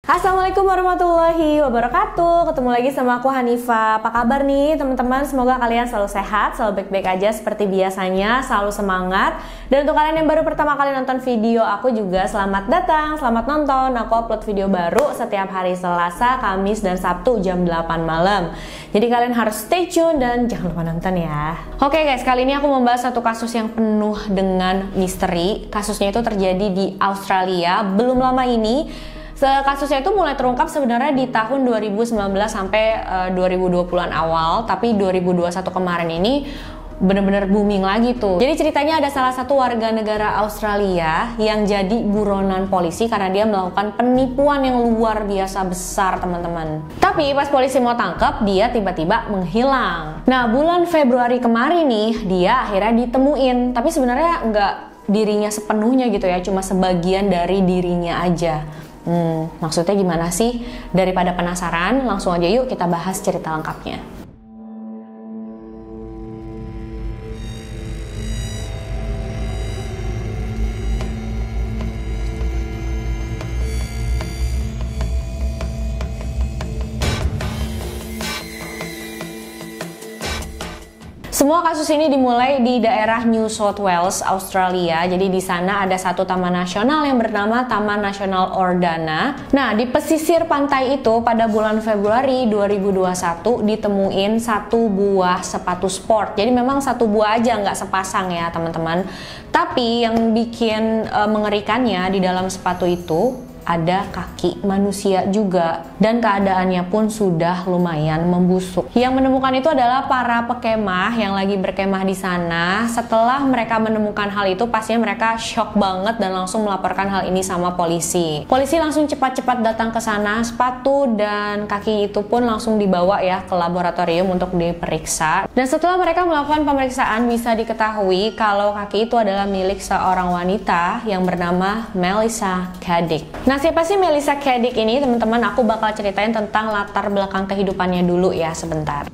Assalamualaikum warahmatullahi wabarakatuh. Ketemu lagi sama aku Hanifa. Apa kabar nih teman-teman? Semoga kalian selalu sehat, selalu baik-baik aja seperti biasanya, selalu semangat. Dan untuk kalian yang baru pertama kali nonton video aku juga selamat datang, selamat nonton. Aku upload video baru setiap hari Selasa, Kamis, dan Sabtu jam 8 malam. Jadi kalian harus stay tune dan jangan lupa nonton ya. Oke guys, kali ini aku membahas satu kasus yang penuh dengan misteri. Kasusnya itu terjadi di Australia. Belum lama ini kasusnya itu mulai terungkap sebenarnya di tahun 2019 sampai 2020-an awal, tapi 2021 kemarin ini bener-bener booming lagi tuh. Jadi ceritanya ada salah satu warga negara Australia yang jadi buronan polisi karena dia melakukan penipuan yang luar biasa besar, teman-teman. Tapi pas polisi mau tangkap, dia tiba-tiba menghilang. Nah, bulan Februari kemarin nih, dia akhirnya ditemuin. Tapi sebenarnya nggak dirinya sepenuhnya gitu ya, cuma sebagian dari dirinya aja. Maksudnya gimana sih? Daripada penasaran, langsung aja yuk kita bahas cerita lengkapnya. Semua kasus ini dimulai di daerah New South Wales, Australia. Jadi di sana ada satu taman nasional yang bernama Taman Nasional Ordana. Nah, di pesisir pantai itu pada bulan Februari 2021 ditemuin satu buah sepatu sport. Jadi memang satu buah aja, nggak sepasang ya teman-teman. Tapi yang bikin mengerikannya di dalam sepatu itu ada kaki manusia juga, dan keadaannya pun sudah lumayan membusuk. Yang menemukan itu adalah para pekemah yang lagi berkemah di sana. Setelah mereka menemukan hal itu, pastinya mereka shock banget dan langsung melaporkan hal ini sama polisi. Polisi langsung cepat-cepat datang ke sana. Sepatu dan kaki itu pun langsung dibawa ya ke laboratorium untuk diperiksa. Dan setelah mereka melakukan pemeriksaan, bisa diketahui kalau kaki itu adalah milik seorang wanita yang bernama Melissa Caddick. Nah, siapa sih Melissa Caddick ini, teman-teman? Aku bakal ceritain tentang latar belakang kehidupannya dulu ya sebentar.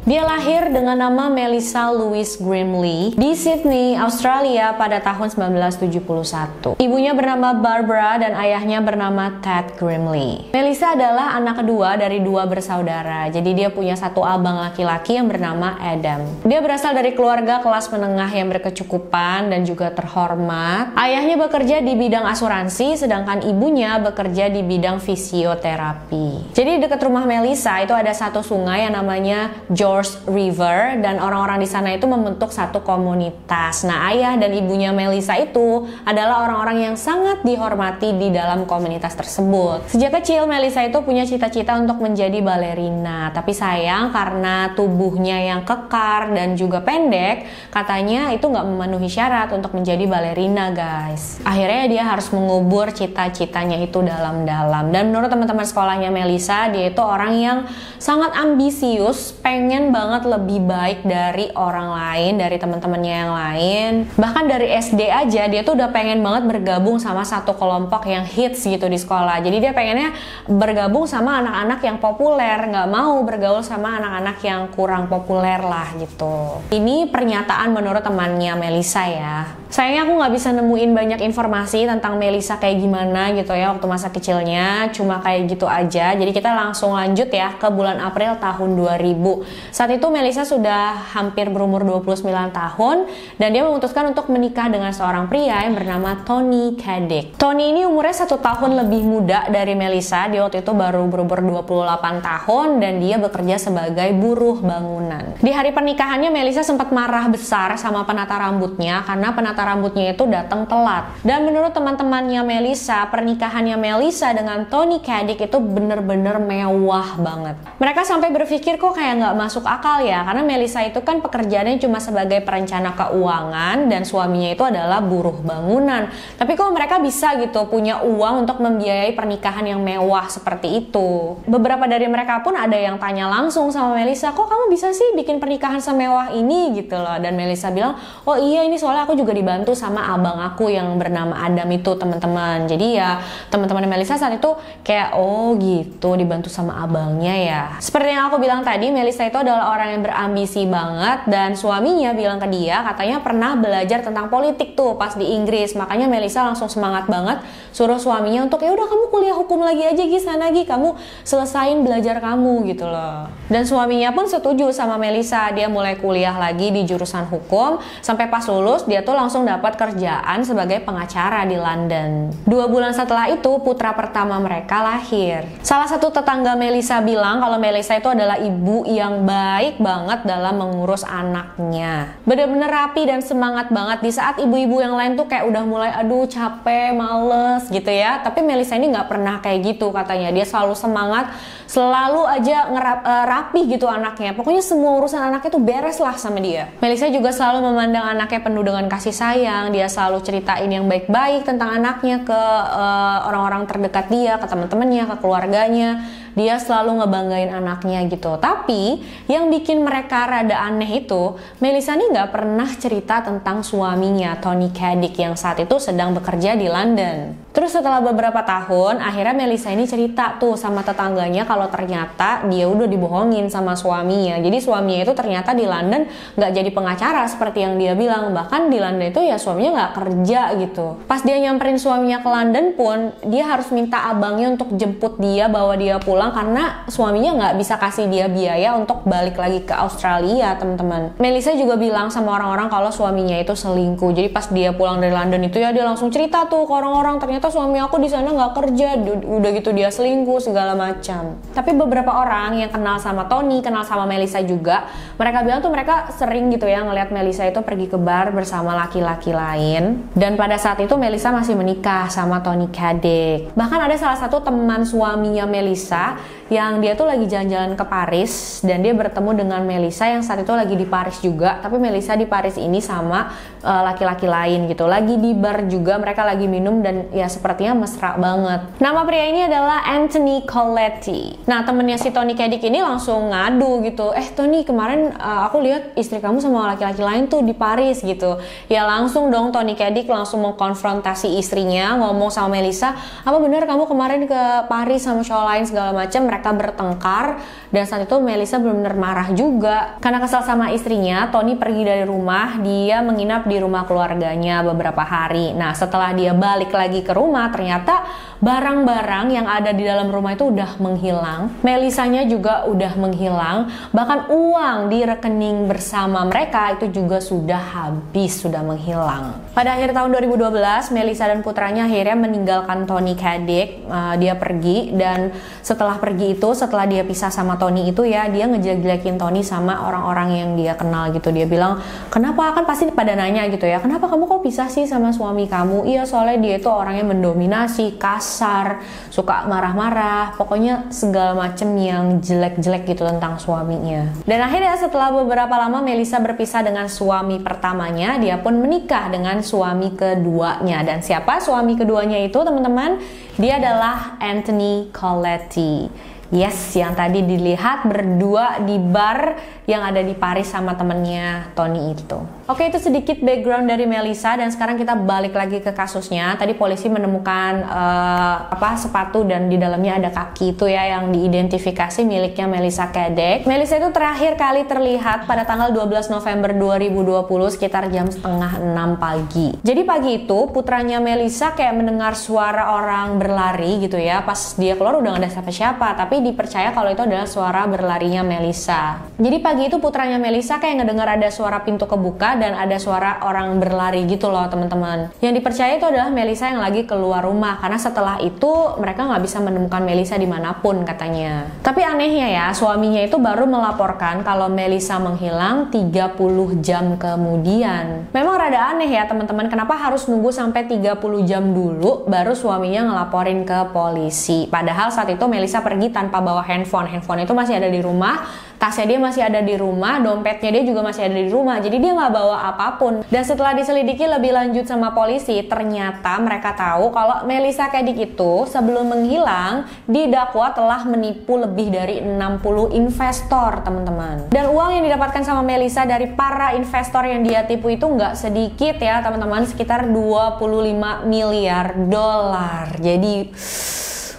Dia lahir dengan nama Melissa Louise Grimley di Sydney, Australia pada tahun 1971. Ibunya bernama Barbara dan ayahnya bernama Ted Grimley. Melissa adalah anak kedua dari dua bersaudara. Jadi dia punya satu abang laki-laki yang bernama Adam. Dia berasal dari keluarga kelas menengah yang berkecukupan dan juga terhormat. Ayahnya bekerja di bidang asuransi, sedangkan ibunya bekerja di bidang fisioterapi. Jadi dekat rumah Melissa itu ada satu sungai yang namanya George River, dan orang-orang di sana itu membentuk satu komunitas. Nah, ayah dan ibunya Melissa itu adalah orang-orang yang sangat dihormati di dalam komunitas tersebut. Sejak kecil Melissa itu punya cita-cita untuk menjadi balerina, tapi sayang karena tubuhnya yang kekar dan juga pendek, katanya itu nggak memenuhi syarat untuk menjadi balerina, guys. Akhirnya dia harus mengubur cita-citanya itu dalam-dalam. Dan menurut teman-teman sekolahnya Melissa, dia itu orang yang sangat ambisius, pengen banget lebih baik dari orang lain, dari teman-temannya yang lain. Bahkan dari SD aja dia tuh udah pengen banget bergabung sama satu kelompok yang hits gitu di sekolah. Jadi dia pengennya bergabung sama anak-anak yang populer, nggak mau bergaul sama anak-anak yang kurang populer lah gitu. Ini pernyataan menurut temannya Melissa ya. Sayangnya aku nggak bisa nemuin banyak informasi tentang Melissa kayak gimana gitu ya waktu masa kecilnya, cuma kayak gitu aja. Jadi kita langsung lanjut ya ke bulan April tahun 2000. Saat itu Melissa sudah hampir berumur 29 tahun dan dia memutuskan untuk menikah dengan seorang pria yang bernama Tony Caddick. Tony ini umurnya 1 tahun lebih muda dari Melissa. Dia waktu itu baru berumur 28 tahun dan dia bekerja sebagai buruh bangunan. Di hari pernikahannya Melissa sempat marah besar sama penata rambutnya karena penata rambutnya itu datang telat. Dan menurut teman-temannya Melissa, pernikahannya Melissa dengan Tony Caddick itu bener-bener mewah banget. Mereka sampai berpikir kok kayak nggak masuk akal ya, karena Melissa itu kan pekerjaannya cuma sebagai perencana keuangan dan suaminya itu adalah buruh bangunan. Tapi kok mereka bisa gitu punya uang untuk membiayai pernikahan yang mewah seperti itu. Beberapa dari mereka pun ada yang tanya langsung sama Melissa, kok kamu bisa sih bikin pernikahan semewah ini gitu loh. Dan Melissa bilang, oh iya ini soalnya aku juga dibantu dibantu sama abang aku yang bernama Adam itu, teman-teman. Jadi ya teman-teman Melissa saat itu kayak oh gitu, dibantu sama abangnya ya. Seperti yang aku bilang tadi, Melissa itu adalah orang yang berambisi banget, dan suaminya bilang ke dia katanya pernah belajar tentang politik tuh pas di Inggris. Makanya Melissa langsung semangat banget suruh suaminya untuk ya udah kamu kuliah hukum lagi aja Gi, sana Gi, kamu selesain belajar kamu gitu loh. Dan suaminya pun setuju sama Melissa. Dia mulai kuliah lagi di jurusan hukum, sampai pas lulus dia tuh langsung dapat kerjaan sebagai pengacara di London. 2 bulan setelah itu putra pertama mereka lahir. Salah satu tetangga Melissa bilang kalau Melissa itu adalah ibu yang baik banget dalam mengurus anaknya. Bener-bener rapi dan semangat banget di saat ibu-ibu yang lain tuh kayak udah mulai aduh capek, males gitu ya. Tapi Melissa ini nggak pernah kayak gitu katanya. Dia selalu semangat, selalu aja rapi gitu anaknya. Pokoknya semua urusan anaknya tuh beres lah sama dia. Melissa juga selalu memandang anaknya penuh dengan kasih sayang. Dia selalu ceritain yang baik-baik tentang anaknya ke orang-orang terdekat dia, ke teman-temannya, ke keluarganya. Dia selalu ngebanggain anaknya gitu. Tapi yang bikin mereka rada aneh itu, Melissa nih nggak pernah cerita tentang suaminya Tony Caddick yang saat itu sedang bekerja di London. Terus setelah beberapa tahun, akhirnya Melissa ini cerita tuh sama tetangganya kalau ternyata dia udah dibohongin sama suaminya. Jadi suaminya itu ternyata di London nggak jadi pengacara seperti yang dia bilang. Bahkan di London itu ya suaminya nggak kerja gitu. Pas dia nyamperin suaminya ke London pun, dia harus minta abangnya untuk jemput dia, bawa dia pulang karena suaminya nggak bisa kasih dia biaya untuk balik lagi ke Australia, teman-teman. Melissa juga bilang sama orang-orang kalau suaminya itu selingkuh. Jadi pas dia pulang dari London itu ya dia langsung cerita tuh ke orang-orang, ternyata suami aku di sana nggak kerja, udah gitu dia selingkuh segala macam. Tapi beberapa orang yang kenal sama Tony, kenal sama Melissa juga, mereka bilang tuh mereka sering gitu ya ngelihat Melissa itu pergi ke bar bersama laki-laki lain. Dan pada saat itu Melissa masih menikah sama Tony Caddick. Bahkan ada salah satu teman suaminya Melissa yang dia tuh lagi jalan-jalan ke Paris dan dia bertemu dengan Melissa yang saat itu lagi di Paris juga, tapi Melissa di Paris ini sama laki-laki lain gitu, lagi di bar juga, mereka lagi minum dan ya sepertinya mesra banget. Nama pria ini adalah Anthony Coletti. Nah temennya si Tony Caddick ini langsung ngadu gitu, Tony kemarin aku lihat istri kamu sama laki-laki lain tuh di Paris gitu. Ya langsung dong Tony Caddick langsung mengkonfrontasi istrinya, ngomong sama Melissa, apa bener kamu kemarin ke Paris sama cowok lain segala macam. Mereka bertengkar dan saat itu Melissa benar-benar marah juga. Karena kesal sama istrinya, Tony pergi dari rumah, dia menginap di rumah keluarganya beberapa hari. Nah setelah dia balik lagi ke rumah, ternyata barang-barang yang ada di dalam rumah itu udah menghilang. Melissanya juga udah menghilang. Bahkan uang di rekening bersama mereka itu juga sudah habis, sudah menghilang. Pada akhir tahun 2012, Melissa dan putranya akhirnya meninggalkan Tony Caddick. Dia pergi dan setelah pergi itu, setelah dia pisah sama Tony itu ya, dia ngejelek-jelekin Tony sama orang-orang yang dia kenal gitu. Dia bilang, kenapa, kan pasti pada nanya gitu ya, kenapa kamu kok pisah sih sama suami kamu? Iya soalnya dia itu orangnya mendominasi, kasar, suka marah-marah, pokoknya segala macem yang jelek-jelek gitu tentang suaminya. Dan akhirnya setelah beberapa lama Melissa berpisah dengan suami pertamanya, dia pun menikah dengan suami keduanya. Dan siapa suami keduanya itu teman-teman? Dia adalah Anthony Coletti. Yes, yang tadi dilihat berdua di bar yang ada di Paris sama temennya Tony itu. Oke, itu sedikit background dari Melissa dan sekarang kita balik lagi ke kasusnya. Tadi polisi menemukan sepatu dan di dalamnya ada kaki itu ya yang diidentifikasi miliknya Melissa Caddick. Melissa itu terakhir kali terlihat pada tanggal 12 November 2020 sekitar jam 5:30 pagi. Jadi pagi itu putranya Melissa kayak mendengar suara orang berlari gitu ya. Pas dia keluar udah gak ada siapa-siapa, tapi dipercaya kalau itu adalah suara berlarinya Melissa. Jadi pagi itu putranya Melissa kayak ngedengar ada suara pintu kebuka dan ada suara orang berlari gitu loh teman-teman. Yang dipercaya itu adalah Melissa yang lagi keluar rumah karena setelah itu mereka nggak bisa menemukan Melissa dimanapun katanya. Tapi anehnya ya, suaminya itu baru melaporkan kalau Melissa menghilang 30 jam kemudian. Memang rada aneh ya teman-teman, kenapa harus nunggu sampai 30 jam dulu baru suaminya ngelaporin ke polisi. Padahal saat itu Melissa pergi tanpa bawa handphone itu masih ada di rumah, tasnya dia masih ada di rumah, dompetnya dia juga masih ada di rumah, jadi dia nggak bawa apapun. Dan setelah diselidiki lebih lanjut sama polisi, ternyata mereka tahu kalau Melissa Kedic itu sebelum menghilang didakwa telah menipu lebih dari 60 investor, teman-teman. Dan uang yang didapatkan sama Melissa dari para investor yang dia tipu itu nggak sedikit ya, teman-teman, sekitar 25 miliar dolar. Jadi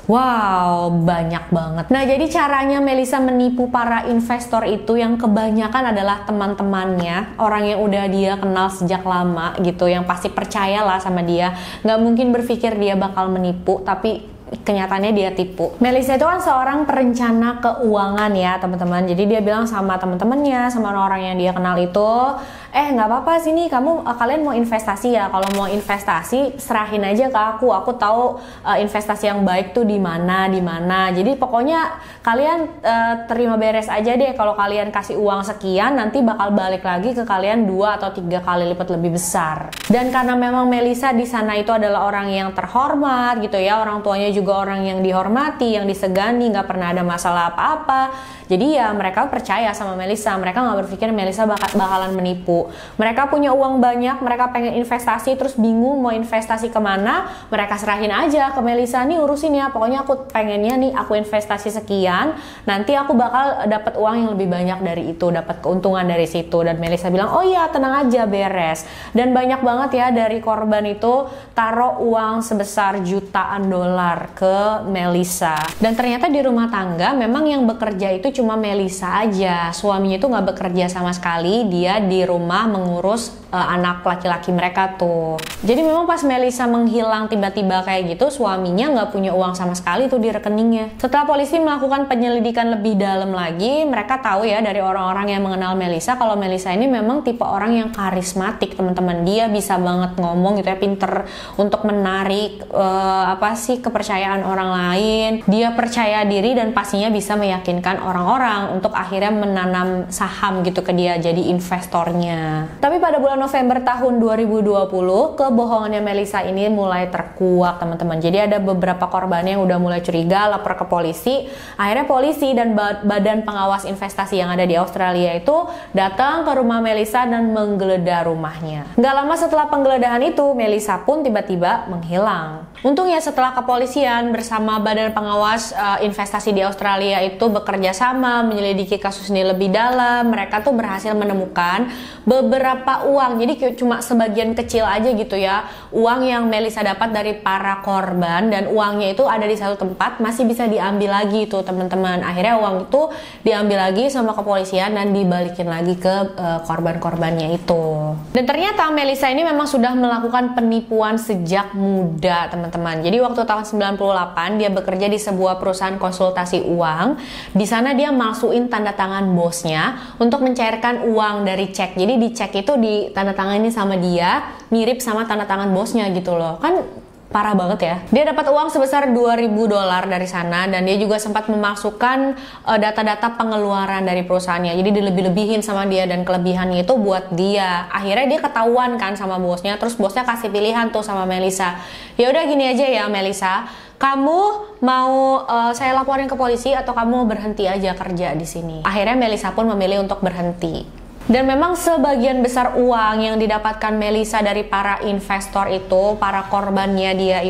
wow, banyak banget. Nah, jadi caranya Melissa menipu para investor itu yang kebanyakan adalah teman-temannya, orang yang udah dia kenal sejak lama gitu, yang pasti percayalah sama dia. Nggak mungkin berpikir dia bakal menipu, tapi kenyataannya dia tipu. Melissa itu kan seorang perencana keuangan ya, teman-teman. Jadi dia bilang sama teman-temannya, sama orang-orang yang dia kenal itu, nggak apa-apa sini, kalian mau investasi ya? Kalau mau investasi serahin aja ke aku tahu investasi yang baik tuh di mana. Jadi pokoknya kalian terima beres aja deh. Kalau kalian kasih uang sekian, nanti bakal balik lagi ke kalian 2 atau 3 kali lipat lebih besar. Dan karena memang Melissa di sana itu adalah orang yang terhormat gitu ya, orang tuanya juga orang yang dihormati, yang disegani, nggak pernah ada masalah apa-apa. Jadi ya mereka percaya sama Melissa, mereka nggak berpikir Melissa bakalan menipu. Mereka punya uang banyak, mereka pengen investasi, terus bingung mau investasi kemana, mereka serahin aja ke Melissa, nih urusin ya, pokoknya aku pengennya nih aku investasi sekian, nanti aku bakal dapat uang yang lebih banyak dari itu, dapat keuntungan dari situ. Dan Melissa bilang, oh iya tenang aja, beres. Dan banyak banget ya dari korban itu taruh uang sebesar jutaan dolar ke Melissa. Dan ternyata di rumah tangga memang yang bekerja itu cuma Melissa aja, suaminya itu nggak bekerja sama sekali, dia di rumah mengurus anak laki-laki mereka tuh. Jadi memang pas Melissa menghilang tiba-tiba kayak gitu, suaminya nggak punya uang sama sekali tuh di rekeningnya. Setelah polisi melakukan penyelidikan lebih dalam lagi, mereka tahu ya dari orang-orang yang mengenal Melissa kalau Melissa ini memang tipe orang yang karismatik, teman-teman. Dia bisa banget ngomong gitu ya, pinter untuk menarik kepercayaan orang lain. Dia percaya diri dan pastinya bisa meyakinkan orang-orang untuk akhirnya menanam saham gitu ke dia jadi investornya. Tapi pada bulan November tahun 2020, kebohongannya Melissa ini mulai terkuak, teman-teman. Jadi ada beberapa korbannya yang udah mulai curiga, lapor ke polisi. Akhirnya polisi dan badan pengawas investasi yang ada di Australia itu datang ke rumah Melissa dan menggeledah rumahnya. Nggak lama setelah penggeledahan itu, Melissa pun tiba-tiba menghilang. Untungnya setelah kepolisian bersama badan pengawas investasi di Australia itu bekerja sama menyelidiki kasus ini lebih dalam, mereka tuh berhasil menemukan beberapa uang. Jadi cuma sebagian kecil aja gitu ya, uang yang Melissa dapat dari para korban, dan uangnya itu ada di satu tempat, masih bisa diambil lagi tuh, teman-teman. Akhirnya uang itu diambil lagi sama kepolisian dan dibalikin lagi ke korban-korbannya itu. Dan ternyata Melissa ini memang sudah melakukan penipuan sejak muda, teman-teman. Jadi waktu tahun 98 dia bekerja di sebuah perusahaan konsultasi uang. Di sana dia masukin tanda tangan bosnya untuk mencairkan uang dari cek. Jadi di cek itu ditandatangani sama dia, mirip sama tanda tangan bosnya gitu loh. Kan parah banget ya. Dia dapat uang sebesar 2.000 dolar dari sana, dan dia juga sempat memasukkan data-data pengeluaran dari perusahaannya. Jadi dilebih-lebihin sama dia, dan kelebihannya itu buat dia. Akhirnya dia ketahuan kan sama bosnya, terus bosnya kasih pilihan tuh sama Melissa. Ya udah gini aja ya Melissa, kamu mau saya laporin ke polisi atau kamu berhenti aja kerja di sini. Akhirnya Melissa pun memilih untuk berhenti. Dan memang sebagian besar uang yang didapatkan Melissa dari para investor itu, para korbannya dia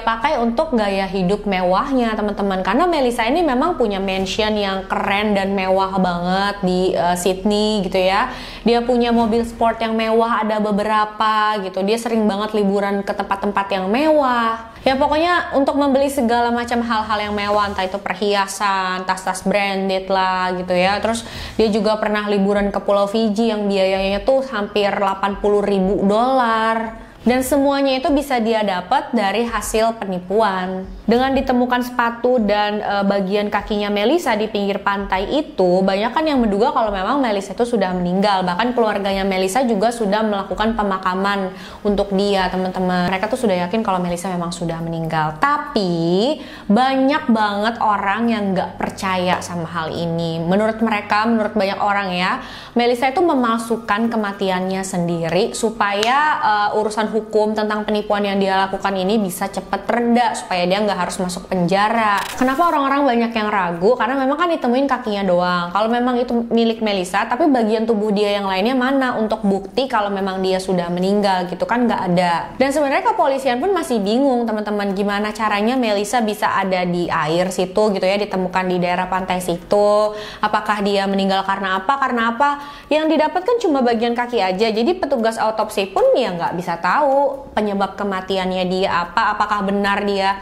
pakai untuk gaya hidup mewahnya, teman-teman. Karena Melissa ini memang punya mansion yang keren dan mewah banget di Sydney gitu ya. Dia punya mobil sport yang mewah, ada beberapa gitu. Dia sering banget liburan ke tempat-tempat yang mewah. Ya pokoknya untuk membeli segala macam hal-hal yang mewah, entah itu perhiasan, tas-tas branded lah gitu ya. Terus dia juga pernah liburan ke Pulau Fiji yang biayanya tuh hampir 80.000 dolar. Dan semuanya itu bisa dia dapat dari hasil penipuan. Dengan ditemukan sepatu dan bagian kakinya Melissa di pinggir pantai itu, banyak kan yang menduga kalau memang Melissa itu sudah meninggal. Bahkan keluarganya Melissa juga sudah melakukan pemakaman untuk dia, teman-teman. Mereka tuh sudah yakin kalau Melissa memang sudah meninggal. Tapi banyak banget orang yang nggak percaya sama hal ini. Menurut mereka, menurut banyak orang ya, Melissa itu memalsukan kematiannya sendiri supaya urusan hukum tentang penipuan yang dia lakukan ini bisa cepet reda supaya dia nggak harus masuk penjara. Kenapa orang-orang banyak yang ragu? Karena memang kan ditemuin kakinya doang. Kalau memang itu milik Melissa, tapi bagian tubuh dia yang lainnya mana untuk bukti kalau memang dia sudah meninggal gitu kan, nggak ada. Dan sebenarnya kepolisian pun masih bingung teman-teman, gimana caranya Melissa bisa ada di air situ gitu ya, ditemukan di daerah pantai situ. Apakah dia meninggal karena apa? Karena apa? Yang didapatkan cuma bagian kaki aja. Jadi petugas autopsi pun ya nggak bisa tahu penyebab kematiannya dia apa, apakah benar dia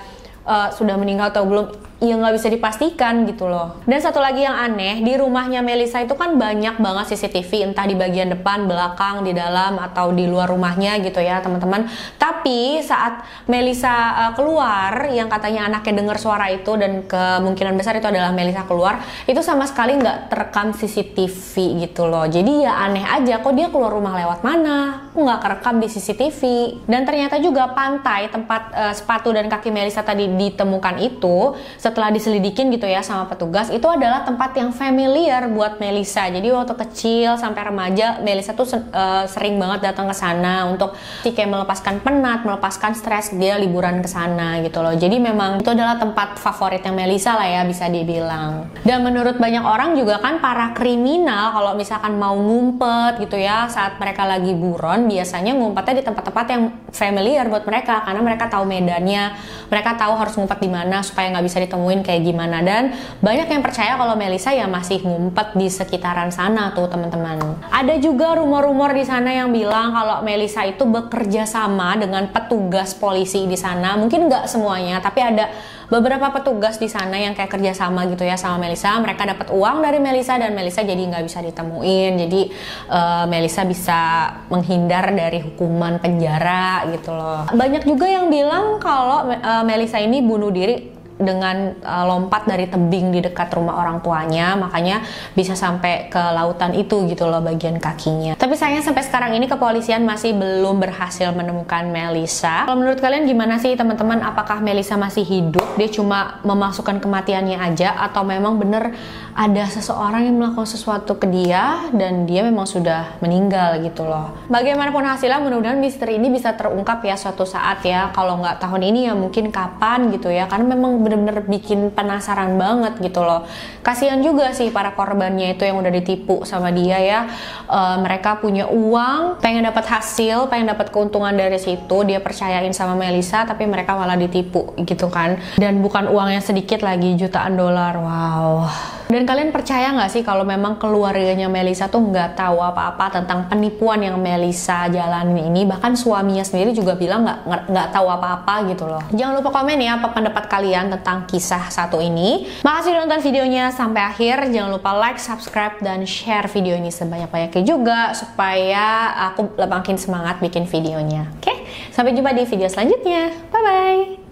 sudah meninggal atau belum, ya nggak bisa dipastikan gitu loh. Dan satu lagi yang aneh, di rumahnya Melissa itu kan banyak banget CCTV, entah di bagian depan, belakang, di dalam, atau di luar rumahnya gitu ya teman-teman. Tapi saat Melissa keluar, yang katanya anaknya dengar suara itu dan kemungkinan besar itu adalah Melissa keluar, itu sama sekali nggak terekam CCTV gitu loh. Jadi ya aneh aja, kok dia keluar rumah lewat mana, kok nggak kerekam di CCTV. Dan ternyata juga pantai tempat sepatu dan kaki Melissa tadi ditemukan itu, setelah diselidikin gitu ya sama petugas, itu adalah tempat yang familiar buat Melissa. Jadi waktu kecil sampai remaja, Melissa tuh sering banget datang ke sana untuk kayak melepaskan penat, melepaskan stres, dia liburan ke sana gitu loh. Jadi memang itu adalah tempat favoritnya Melissa lah ya, bisa dibilang. Dan menurut banyak orang juga kan, para kriminal kalau misalkan mau ngumpet gitu ya saat mereka lagi buron, biasanya ngumpetnya di tempat-tempat yang familiar buat mereka, karena mereka tahu medannya, mereka tahu harus ngumpet di mana supaya nggak bisa ditemuin kayak gimana. Dan banyak yang percaya kalau Melissa ya masih ngumpet di sekitaran sana tuh teman-teman. Ada juga rumor-rumor di sana yang bilang kalau Melissa itu bekerja sama dengan petugas polisi di sana. Mungkin nggak semuanya, tapi ada beberapa petugas di sana yang kayak kerja sama gitu ya sama Melissa. Mereka dapat uang dari Melissa dan Melissa jadi nggak bisa ditemuin. Jadi Melissa bisa menghindar dari hukuman penjara gitu loh. Banyak juga yang bilang kalau Melissa ini bunuh diri dengan lompat dari tebing di dekat rumah orang tuanya, makanya bisa sampai ke lautan itu gitu loh bagian kakinya. Tapi sayangnya sampai sekarang ini kepolisian masih belum berhasil menemukan Melissa. Kalau menurut kalian gimana sih teman-teman? Apakah Melissa masih hidup? Dia cuma memasukkan kematiannya aja, atau memang bener ada seseorang yang melakukan sesuatu ke dia dan dia memang sudah meninggal gitu loh. Bagaimanapun hasilnya, mudah-mudahan misteri ini bisa terungkap ya suatu saat ya. Kalau nggak tahun ini ya mungkin kapan gitu ya, karena memang bener-bener bikin penasaran banget gitu loh. Kasihan juga sih para korbannya itu yang udah ditipu sama dia ya. Mereka punya uang, pengen dapat hasil, pengen dapat keuntungan dari situ, dia percayain sama Melissa, tapi mereka malah ditipu gitu kan. Dan bukan uang yang sedikit lagi, jutaan dolar. Wow. Dan kalian percaya nggak sih kalau memang keluarganya Melissa tuh nggak tahu apa-apa tentang penipuan yang Melissa jalanin ini? Bahkan suaminya sendiri juga bilang nggak tahu apa-apa gitu loh. Jangan lupa komen ya apa pendapat kalian tentang kisah satu ini. Makasih udah nonton videonya sampai akhir. Jangan lupa like, subscribe, dan share video ini sebanyak-banyaknya juga supaya aku makin semangat bikin videonya. Oke? Sampai jumpa di video selanjutnya. Bye-bye!